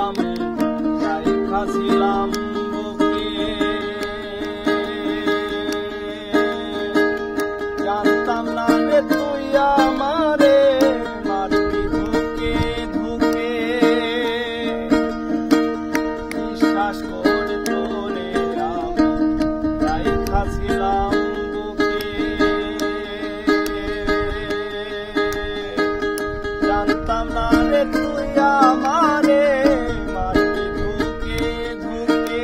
আমি রাইখাছিলাম বুকে, জানতাম না রে তুই আমারে মারবি ধুকে ধুকে। বিশ্বাস করে তোরে আমি রাইখাছিলাম বুকে, জানতাম না রে তুই আমারে মারবি ধুকে ধুকে।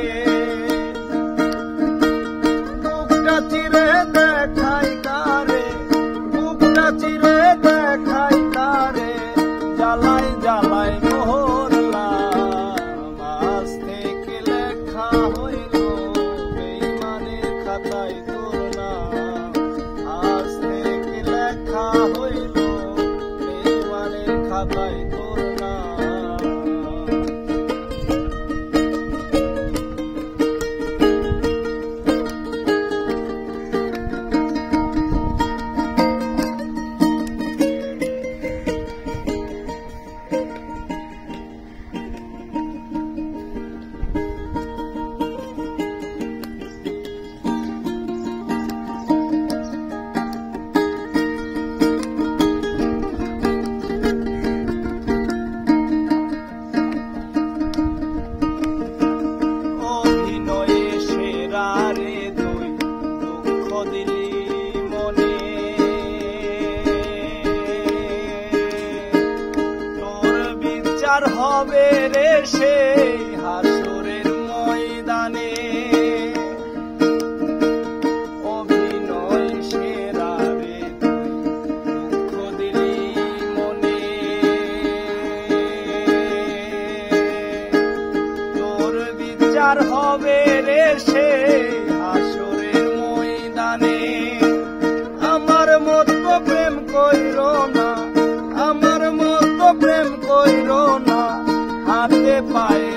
বুকটা চিরে দেখাই কারে, বুকটা চিরে দেখাই কারে, জ্বালাই জ্বালাই মরলাম। আজ থেকে লেখা হইল বেঈমানের খাতায় তোর নাম, আজ থেকে লেখা হইল বেঈমানের খাতায় তোর নাম। হবে রে সেই হাসরের ময়দানে, অভিনয় সেরা রে তুই দুঃখ দিলি মনে। তোর বিচার হবে রে সেই হাসরের ময়দানে। আমার মতো প্রেম কইর না, আমার মতো প্রেম কইর না, হাতে পায়ে